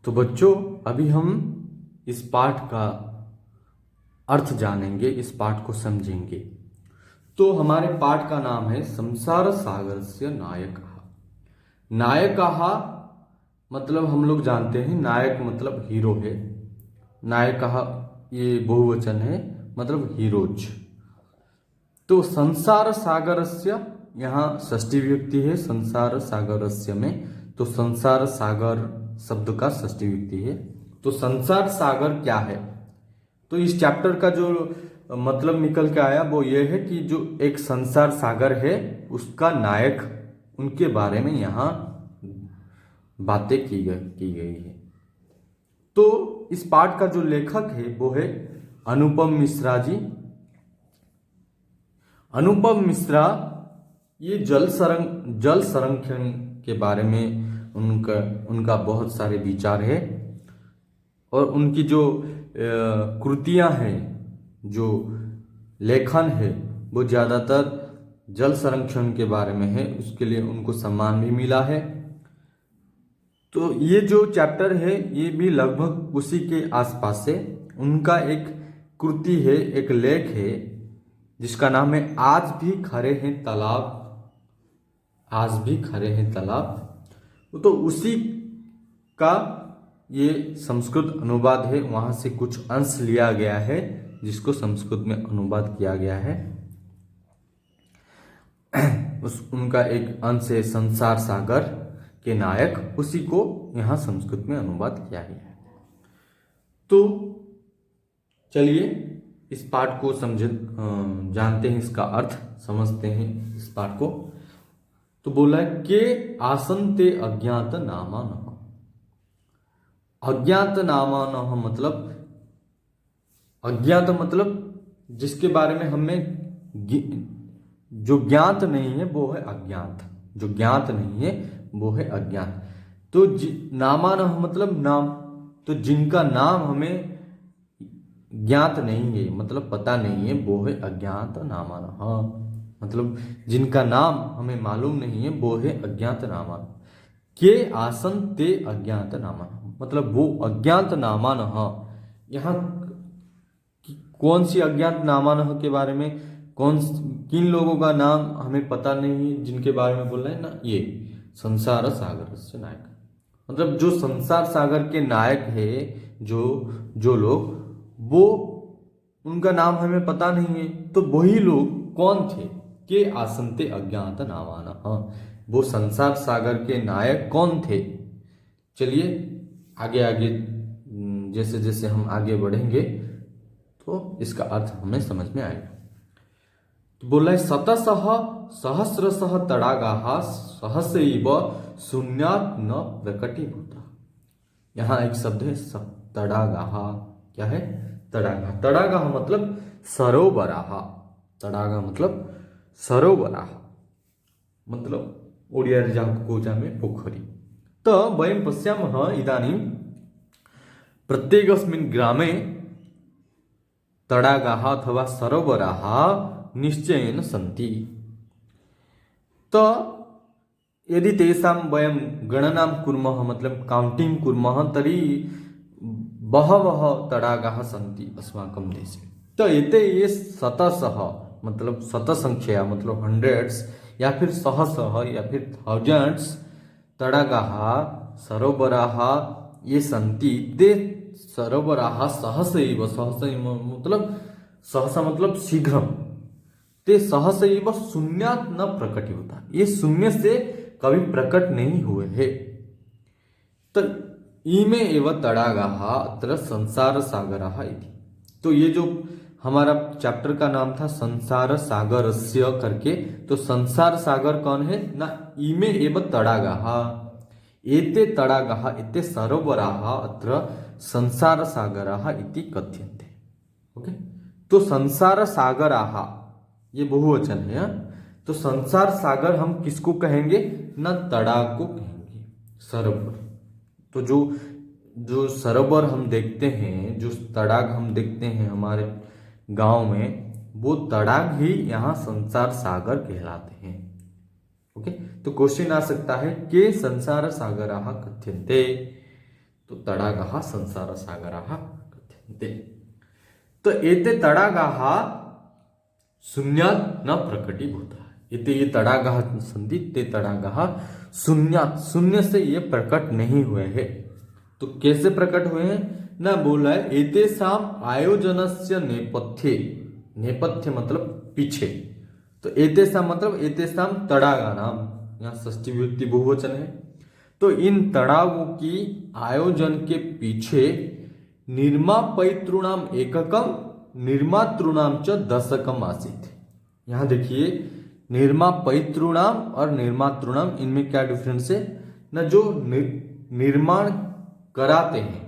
तो बच्चों अभी हम इस पाठ का अर्थ जानेंगे, इस पाठ को समझेंगे। तो हमारे पाठ का नाम है संसार सागरस्य नायकः। नायकः मतलब हम लोग जानते हैं नायक मतलब हीरो है। नायकः ये बहुवचन है, मतलब हीरोज। तो संसार सागरस्य यहाँ षष्ठी विभक्ति है संसार सागरस्य में, तो संसार सागर शब्द का षष्ठी विभक्ति है। तो संसार सागर क्या है? तो इस चैप्टर का जो मतलब निकल के आया वो ये है कि जो एक संसार सागर है उसका नायक, उनके बारे में यहाँ बातें की गई है। तो इस पाठ का जो लेखक है वो है अनुपम मिश्रा जी। अनुपम मिश्रा ये जल संरक्षण के बारे में उनका बहुत सारे विचार है, और उनकी जो कृतियां हैं, जो लेखन है वो ज़्यादातर जल संरक्षण के बारे में है। उसके लिए उनको सम्मान भी मिला है। तो ये जो चैप्टर है ये भी लगभग उसी के आसपास है। उनका एक कृति है, एक लेख है जिसका नाम है आज भी खड़े हैं तालाब। आज भी खड़े हैं तालाब। तो उसी का ये संस्कृत अनुवाद है, वहाँ से कुछ अंश लिया गया है जिसको संस्कृत में अनुवाद किया गया है। उनका एक अंश है संसार सागर के नायक, उसी को यहाँ संस्कृत में अनुवाद किया गया है। तो चलिए इस पाठ को जानते हैं, इसका अर्थ समझते हैं इस पाठ को। तो बोला है के आसन्ते अज्ञात नामानः। अज्ञात नामानः मतलब अज्ञात मतलब जिसके बारे में हमें जो ज्ञात नहीं है वो है अज्ञात, जो ज्ञात नहीं है वो है अज्ञात। तो नामानः मतलब नाम, तो जिनका नाम हमें ज्ञात नहीं है मतलब पता नहीं है वो है अज्ञात नामानः। मतलब जिनका नाम हमें मालूम नहीं है वो है अज्ञात नामानः। के आसन ते अज्ञात नामानः मतलब वो अज्ञात नामानः। यहाँ कौन सी अज्ञात नामानः के बारे में, किन लोगों का नाम हमें पता नहीं है जिनके बारे में बोल रहे हैं ना, ये संसार सागर से नायक, मतलब जो संसार सागर के नायक है, जो लोग, वो उनका नाम हमें पता नहीं है। तो वही लोग कौन थे? के आसन्ते अज्ञात नामानः, वो संसार सागर के नायक कौन थे? चलिए आगे आगे जैसे जैसे हम आगे बढ़ेंगे तो इसका अर्थ हमें समझ में आएगा। तो बोला है शतशः सहस्रशः तडागाः सहसैव शून्यात् न प्रकटीभूता। यहाँ एक शब्द है तडागाः। क्या है? तडागाः। तडागाः मतलब सरोवराः। तडागा मतलब सरोवराः, मतलब ओडिया कोजा में पोखरी। तो वयं पश्यामः इदानीं प्रत्येकस्मिन् ग्रामे तडागाः अथवा सरोवराः निश्चयेन सन्ति। तो यदि तेषां वयं गणनां कुर्मः मतलब काउंटिंग कुर्मः तर्हि बहवः तडागाः सन्ति अस्माकं देशे। तो एते ये शतशः मतलब शतसंख्या मतलब हंड्रेड्स या फिर सहस्रः या फिर थाउजेंड्स तडागाः सरोवराः ये सन्ति। ते सरोवराः सहसैव, सहसैव मतलब सहसा मतलब शीघ्र, ते सहसैव शून्यात् न प्रकटीभूता, ये शून्य से कभी प्रकट नहीं हुए हैं। तो इमे एव तडागाः अत्र संसार सागरः इति। तो ये जो हमारा चैप्टर का नाम था संसार सागरस्य करके, तो संसार सागर कौन है ना? इमे एव तडागाः, एते तडागाः एते सरोवराः अत्र संसार सागरः इति कथ्यन्ते। ओके, तो संसार सागराः ये बहुवचन है। तो संसार सागर हम किसको कहेंगे ना? तडाग को कहेंगे, सरोवर। तो जो सरोवर हम देखते हैं, जो तडाग हम देखते हैं हमारे गांव में, वो तडाग ही यहाँ संसार सागर कहलाते हैं। ओके, तो क्वेश्चन आ सकता है कि संसार सागराः कथ्यन्ते। तो तड़ागाः संसारसागराः कथ्यन्ते। तो एते तड़ागाः शून्यात् न प्रकटीभूताः। एते ये तड़ागाः सन्ति, ते तड़ागाः शून्यात्, शून्य से ये प्रकट नहीं हुए हैं। तो कैसे प्रकट हुए हैं ना, बोला है एतेषाम आयोजनस्य नेपथ्ये, नेपथ्य मतलब पीछे, तो एतेषाम मतलब एतेषाम तड़ागा नाम, यहाँ षष्ठी विभक्ति बहुवचन है। तो इन तड़ागों की आयोजन के पीछे निर्मापैतॄणाम एककम निर्मातॄणाम च दशकम आसीत्। यहाँ देखिए निर्मापैतॄणाम और निर्मातॄणाम, इनमें क्या डिफरेंस है ना, जो निर्माण कराते हैं,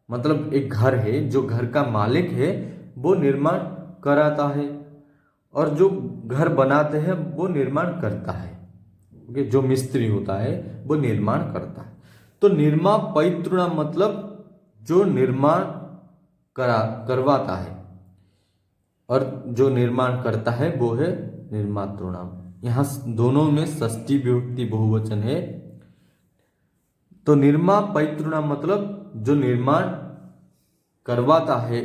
मतलब एक घर है, जो घर का मालिक है वो निर्माण कराता है, और जो घर बनाते हैं वो निर्माण करता है। ओके, जो मिस्त्री होता है वो निर्माण करता है। तो निर्मापैतॄणाम मतलब जो निर्माण करवाता है, और जो निर्माण करता है वो है निर्मातॄणाम। यहाँ दोनों में षष्ठी विभक्ति बहुवचन है। तो निर्मापैतॄणाम मतलब जो निर्माण करवाता है,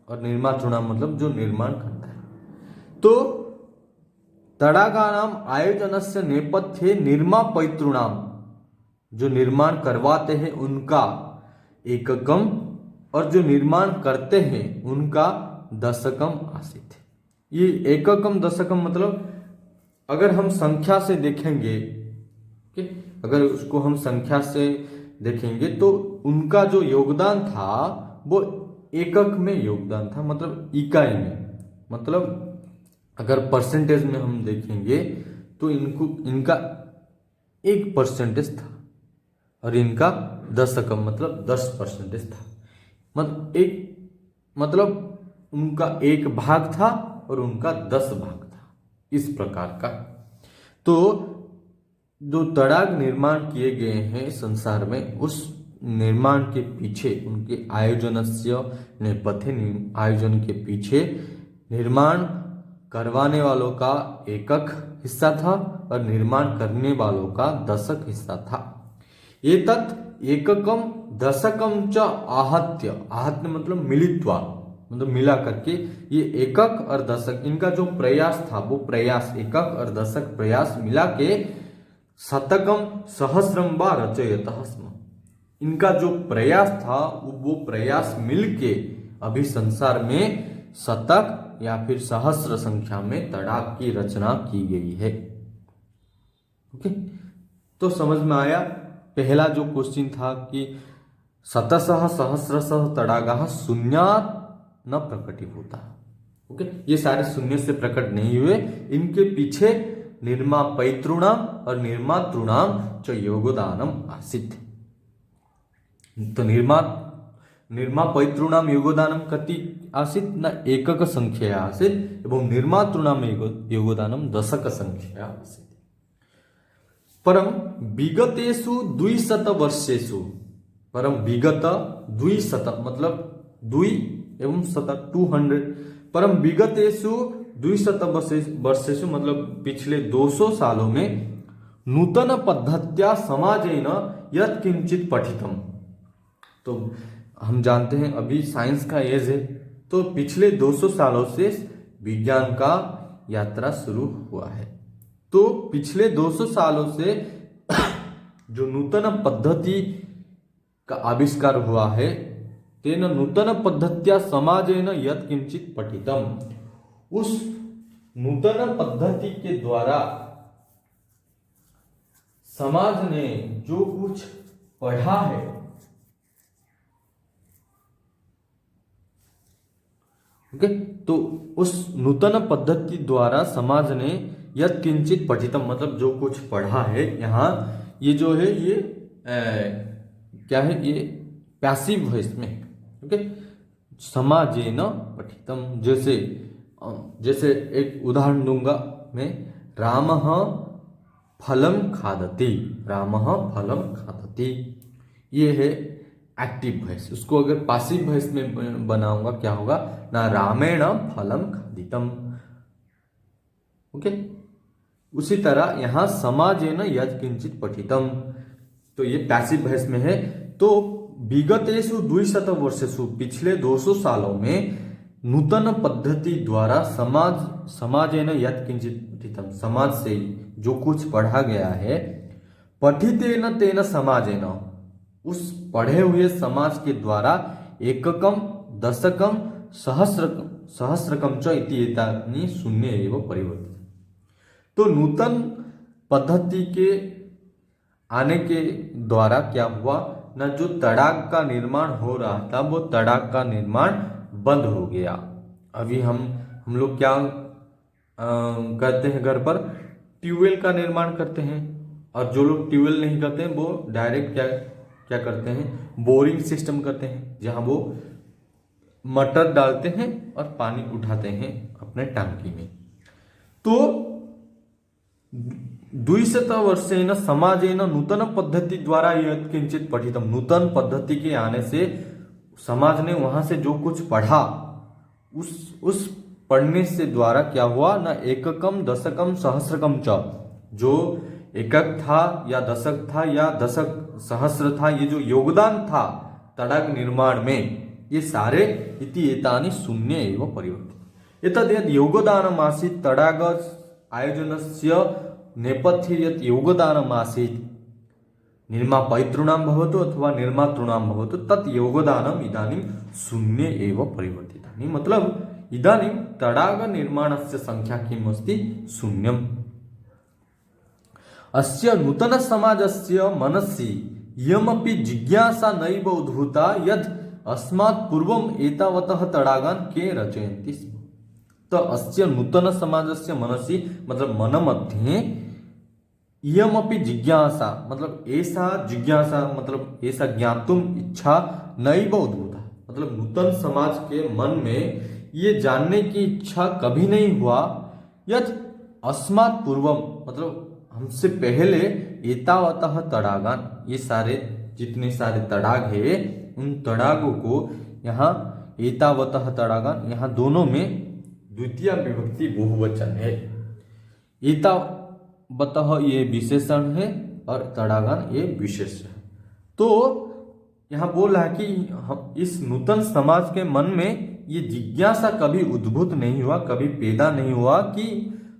और निर्मातॄणाम मतलब जो निर्माण करता है। तो तड़ागानाम आयोजनस्य नेपथ्ये निर्मापैतॄणाम, जो निर्माण करवाते हैं उनका एककम, और जो निर्माण करते हैं उनका दशकम आसीत्। ये एककम दशकम मतलब अगर हम संख्या से देखेंगे, अगर उसको हम संख्या से देखेंगे तो उनका जो योगदान था वो एकक में योगदान था, मतलब इकाई में। मतलब अगर परसेंटेज में हम देखेंगे तो इनका 1% था, और इनका दशकम मतलब 10% था। मतलब उनका 1 भाग था और उनका 10 भाग था, इस प्रकार का। तो जो तड़ाग निर्माण किए गए हैं संसार में, उस निर्माण के पीछे उनके आयोजनस्य नेपथ्य, आयोजन के पीछे निर्माण करवाने वालों का एकक हिस्सा था और निर्माण करने वालों का दशक हिस्सा था। एतत् एककम दशकम च आहत्य, आहत्य मतलब मिलित्वा, मतलब मिला करके, ये एकक और दशक इनका जो प्रयास था, वो प्रयास एकक और दशक प्रयास मिला के शतकम सहस्रम वा रचयतः स्म। इनका जो प्रयास था वो प्रयास मिलके अभी संसार में शतक या फिर सहस्र संख्या में तड़ाग की रचना की गई है। ओके, तो समझ में आया। पहला जो क्वेश्चन था कि शतशः सहस्रशः तड़ागाः शून्यात् न प्रकटीभूता। ओके, ये सारे शून्य से प्रकट नहीं हुए, इनके पीछे निर्मापैतॄणाम और निर्मातॄणाम च योगदानम आसीत्। तो निर्मापैतॄणाम योगदानम कति आसीत् न एकक संख्या आसीत्, एवं निर्मातॄणाम योगदानम दशक संख्या आसीत्। परम विगतेषु 200 वर्षेषु, परम विगत 200 मतलब 2 एवं 200, परम विगतेषु 200 वर्षेषु मतलब पिछले 200 सालों में नूतन पद्धत्या समाजेन यत् किंचित पठितम। तो हम जानते हैं अभी साइंस का एज है, तो पिछले 200 सालों से विज्ञान का यात्रा शुरू हुआ है। तो पिछले 200 सालों से जो नूतन पद्धति का आविष्कार हुआ है, तेन नूतन पद्धत्या समाजेन यत् किंचित पठितम, उस नूतन पद्धति के द्वारा समाज ने जो कुछ पढ़ा है, ओके, तो उस नूतन पद्धति द्वारा समाज ने यत् किंचित पठितम मतलब जो कुछ पढ़ा है, यहाँ ये जो है ये क्या है, ये पैसिव वॉइस में, ओके, समाजेन पठितम। जैसे एक उदाहरण दूंगा मैं, रामः फलम खादति, रामः फलम खादति, ये है एक्टिव वॉइस। उसको अगर पासिव वॉइस में बनाऊंगा क्या होगा ना, रामेण फलम खादितम। ओके, उसी तरह यहाँ समाजेन यत् किंचित पठितम, तो ये पैसिव वॉइस में है। तो विगतेषु 200 वर्षेषु पिछले 200 सालों में नूतन पद्धति द्वारा समाजेन यत्किंचित पठितम, समाज से जो कुछ पढ़ा गया है, पठितेन तेन समाजेन, उस पढ़े हुए समाज के द्वारा एककम दशकम सहस्रकम च इति एतानि शून्य एवं परिवर्तित। तो नूतन पद्धति के आने के द्वारा क्या हुआ ना, जो तड़ाग का निर्माण हो रहा था वो तड़ाग का निर्माण बंद हो गया। अभी हम लोग क्या करते हैं, घर पर ट्यूबवेल का निर्माण करते हैं, और जो लोग ट्यूबवेल नहीं करते हैं वो डायरेक्ट क्या करते हैं, बोरिंग सिस्टम करते हैं, जहां वो मटर डालते हैं और पानी उठाते हैं अपने टांकी में। तो 200 वर्षेन समाजेन नूतन पद्धति द्वारा यत्किंचित पठितम, नूतन पद्धति के आने से समाज ने वहां से जो कुछ पढ़ा, उस पढ़ने से द्वारा क्या हुआ ना, एककम दशकम सहस्रकम च, जो एकक था या दशक था या दशक सहस्र था, ये जो योगदान था तड़ाग निर्माण में, ये सारे इति एतानि शून्य एवं परिवर्तित। एतद् योगदानमासीत् तड़ाग आयोजनस्य नेपथ्ये यत् योगदानमासीत्, निर्मापयितॄणां भवतु अथवा निर्मातॄणां भवतु, तत् योगदानम् इदानीं शून्य एवं परिवर्तितानि, मतलब इदानीं तड़ाग निर्माणस्य संख्या किम् अस्ति, शून्यम्। अस्य नूतन समाजस्य मनसि इयमपि जिज्ञासा नैव उद्भूता यत् अस्मात् पूर्वम् एतावतः तड़ागान् के रचयन्ति स्म। तो अस्य नूतन समाजस्य मनसि, मतलब मन मध्ये, इयमपि जिज्ञासा, मतलब ऐसा जिज्ञासा, मतलब ऐसा ज्ञातुम इच्छा नैव उद्भूता, मतलब नूतन समाज के मन में ये जानने की इच्छा कभी नहीं हुआ, यत् अस्मात् पूर्वम, मतलब हमसे पहले, एतावतः तड़ागान, ये सारे जितने सारे तड़ाग है, उन तड़ागों को यहाँ एतावतः तड़ागान, यहाँ दोनों में द्वितीय विभक्ति बहुवचन है। एतावतः ये विशेषण है और तड़ागान ये विशेषण है। तो यहाँ बोल रहा है कि इस नूतन समाज के मन में ये जिज्ञासा कभी उद्भूत नहीं हुआ, कभी पैदा नहीं हुआ कि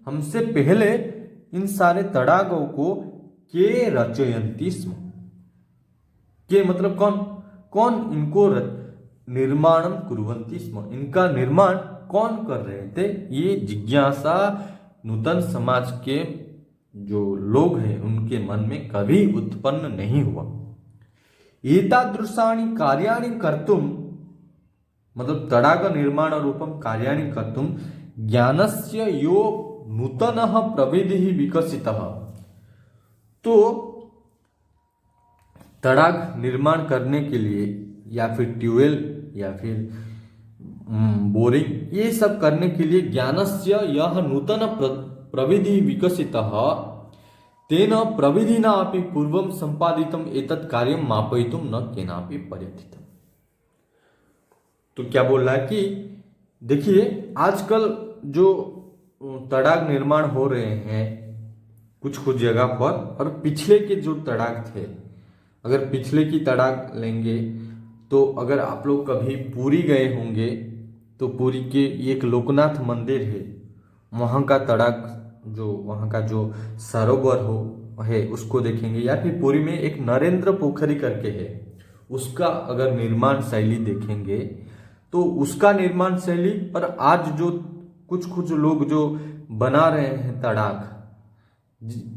हमसे पहले इन सारे तड़ागों को के रचयन्ति स्म। के मतलब कौन इनको निर्माणम कुर्वन्ति स्म, इनका निर्माण कौन कर रहे थे, ये जिज्ञासा नूतन समाज के जो लोग हैं उनके मन में कभी उत्पन्न नहीं हुआ। एतादृशानि कार्याणि कर्तुम, मतलब तड़ाग निर्माण रूपम कार्याणि कर्तुम ज्ञानस्य यो नूतनः प्रविधिः विकसितः। तो तड़ाग निर्माण करने के लिए या फिर ट्यूबवेल या फिर बोरिंग, ये सब करने के लिए ज्ञानस्य यह नूतन प्रविधि विकसितः तेन प्रविधिना अपि पूर्वं संपादितम एतत् कार्यं मापयितुं न केनापि प्रयत्नितम्। तो क्या बोल रहा है कि देखिए आजकल जो तड़ाग निर्माण हो रहे हैं कुछ जगह पर, और पिछले के जो तड़ाग थे, अगर पिछले की तड़ाग लेंगे तो अगर आप लोग कभी पुरी गए होंगे तो पुरी के एक लोकनाथ मंदिर है, वहाँ का तड़ाग, जो वहाँ का जो सरोवर है उसको देखेंगे, या फिर पुरी में एक नरेंद्र पोखरी करके है, उसका अगर निर्माण शैली देखेंगे तो उसका निर्माण शैली, और आज जो कुछ लोग जो बना रहे हैं तड़ाग,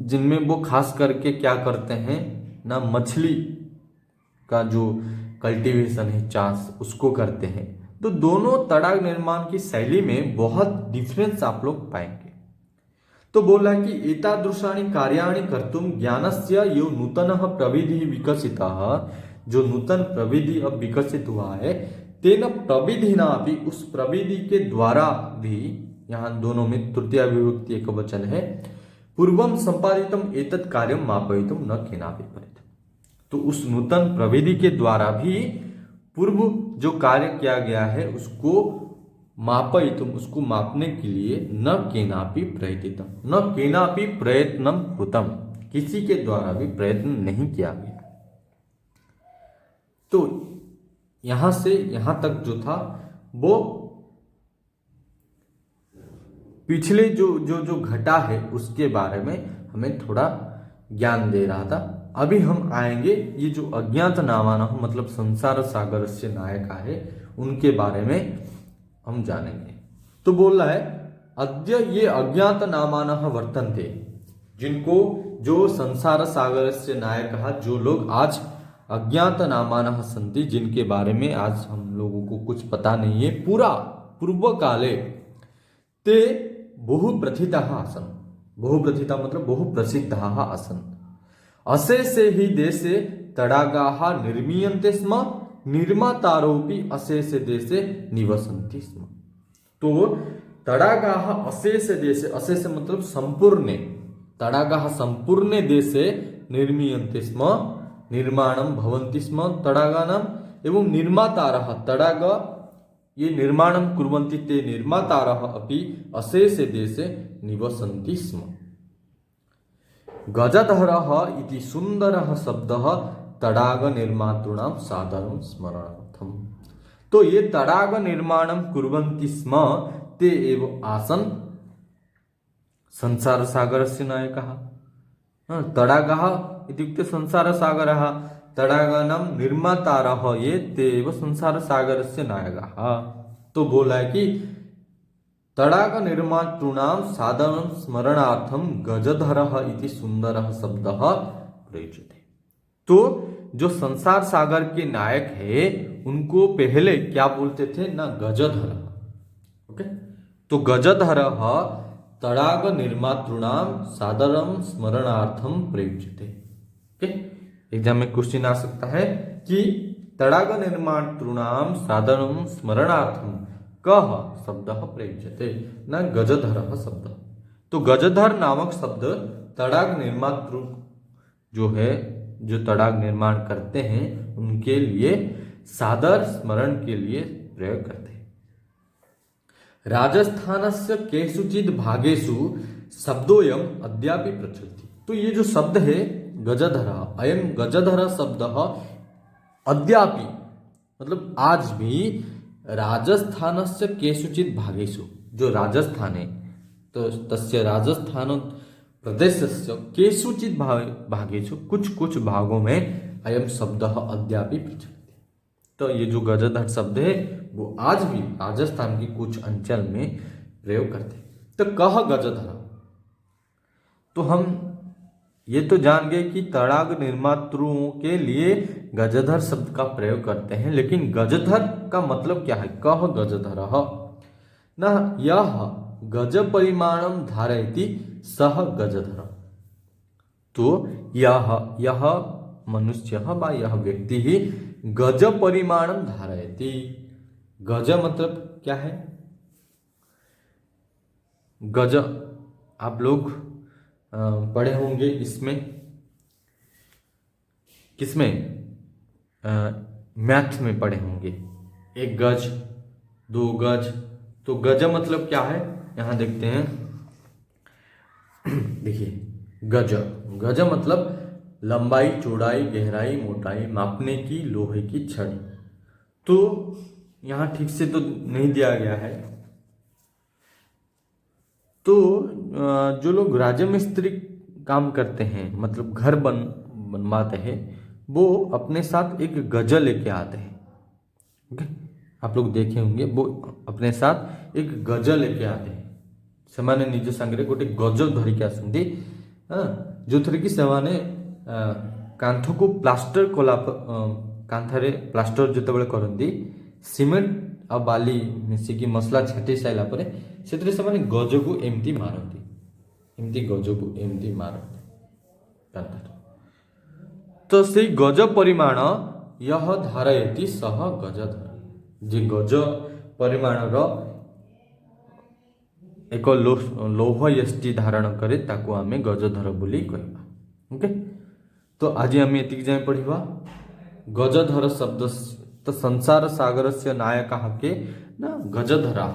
जिनमें वो खास करके क्या करते हैं ना, मछली का जो कल्टीवेशन है, चांस, उसको करते हैं। तो दोनों तड़ाग निर्माण की शैली में बहुत डिफरेंस आप लोग पाएंगे। तो बोला है कि एतादृशानि कार्याणि कर्तुम ज्ञानस्य यो नूतनः प्रविधिः विकसितः, जो नूतन प्रविधि अब विकसित हुआ है, तेन प्रविधिना भी, उस प्रविधि के द्वारा भी, यहाँ दोनों में तृतीय विभक्ति एक वचन है, पूर्वम संपादितम एतत् कार्यम मापयितुम न केनापि परितम। तो उस नूतन प्रविधि के द्वारा भी पूर्व जो कार्य किया गया है उसको मापयितुम, उसको मापने के लिए न केनापि प्रयतितम, न केनापि प्रयत्नम कृतम, किसी के द्वारा भी प्रयत्न नहीं किया गया। तो यहां से यहां तक जो था वो पिछले जो जो जो घटा है उसके बारे में हमें थोड़ा ज्ञान दे रहा था। अभी हम आएंगे ये जो अज्ञात नामानः मतलब संसार सागर से नायका है उनके बारे में हम जानेंगे। तो बोल रहा है अद्य ये अज्ञात नामानः वर्तन्ते, जिनको जो संसार सागर से नायकः जो लोग आज अज्ञात नामानः सन्ति, जिनके बारे में आज हम लोगों को कुछ पता नहीं है पूरा पूर्व काले, ते बहुप्रथिताः आसन्। बहुप्रथिता मतलब बहुप्रसिद्धाः आसन्। अशेषे हि देशे तडागाः निर्मीयन्ते स्म, निर्मातारोपि अशेषे देशे निवसन्ति स्म। तो तडागाः अशेष देशे, अशेष मतलब संपूर्ण, तडागाः संपूर्ण देशे निर्मीयन्ते स्म, निर्माणं भवन्ति स्म तडागानाम्, एवं निर्मातारः तडाग ये निर्माणं कुर्वन्ति ते निर्मातारः अपि अशेषे देशे निवसन्ति स्म। गजधरः इति सुन्दरः शब्दः तडाग निर्मातॄणां सादरं स्मरणार्थम्। तो ये तडाग निर्माणं कुर्वन्ति स्म ते एव आसन् संसार सागरस्य नायकः। तडागः इत्युक्ते संसार सागरः, तडागानां निर्मातारः ये ते एव संसार सागरस्य नायकाः। तो बोला है कि तडाग निर्मातॄणां सादरं स्मरणार्थं गजधरः इति सुंदरः शब्दः प्रयुज्यते। तो जो संसार सागर के नायक है उनको पहले क्या बोलते थे ना, गजधर। ओके, तो गजधरः तडाग निर्मातॄणां सादरं स्मरणार्थं प्रयुज्यते। ओके, एग्जाम में क्वेश्चन आ सकता है कि तडाग निर्मातॄणां सादरं स्मरणार्थं कः शब्दः प्रयुज्यते न गजधरः शब्द। तो गजधर नामक शब्द तडाग निर्मातृ जो है, जो तडाग निर्माण करते हैं उनके लिए सादर स्मरण के लिए प्रयोग करते हैं। राजस्थानस्य केषुचित् भागेषु शब्दोऽयम् अद्यापि प्रचलति। तो ये जो शब्द है गजधर, अयम गजधर शब्द अद्यापि मतलब आज भी राजस्थानस्य केषुचित् भागेषु, जो राजस्थान है तो तस्य राजस्थान प्रदेशस्य केषुचित् भागेषु कुछ कुछ भागों में अयम शब्द अद्यापि प्रचलित। तो ये जो गजधर शब्द है वो आज भी राजस्थान की कुछ अंचल में प्रयोग करते हैं। तो कह गजधर, तो हम ये तो जान गए कि तडाग निर्मातृओं के लिए गजधर शब्द का प्रयोग करते हैं, लेकिन गजधर का मतलब क्या है? कह गजधरः न यह गज परिमाणं धारयति सह गजधर। तो यह मनुष्य वा यह व्यक्ति ही गज परिमाणं धारयति। गज मतलब क्या है? गज आप लोग पढ़े होंगे, इसमें किसमें? मैथ में पढ़े होंगे। 1 गज 2 गज। तो गज मतलब क्या है यहां देखते हैं। देखिए गज मतलब लंबाई, चौड़ाई, गहराई, मोटाई मापने की लोहे की छड़ी। तो यहां ठीक से तो नहीं दिया गया है। तो जो लोग राजमिस्त्री काम करते हैं मतलब घर बनवाते हैं, वो अपने साथ एक गज लेके आते हैं। ओके, आप लोग देखे होंगे वो अपने साथ एक गज लेके आते हैं। सेमाने निज संगे गोटे गज धरिकी आसती, जो थी कि सेमाने कांथ को प्लास्टर कला कांथारे प्लास्टर जितेबाला करती सीमेंट आ बाली मिसिकी मसला छाटी सारा पर से गज को एमती मारती, एमती गज को एमती मारती कांथारे। तो से गज परिमाण यह धारयति सह गजधर। जे गज परिमाणर एक लौह यष्टि धारण करे ताको आमे गजधर बोली कहबा। ओके, तो आज आम एति जाए पढ़ा गजधर शब्द। तो संसार सागर से नायक के ना गजधरा,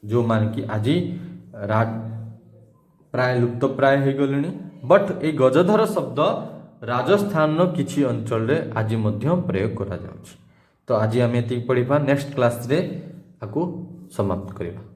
जो मान कि आज प्राय लुप्त प्राय हो गले। बट ए गजधर शब्द राजस्थान किछि अंचल रे आज मध्य प्रयोग करा जाउछि। तो आज आम ये पढ़ा, नेक्स्ट क्लास रे आकु समाप्त करवा।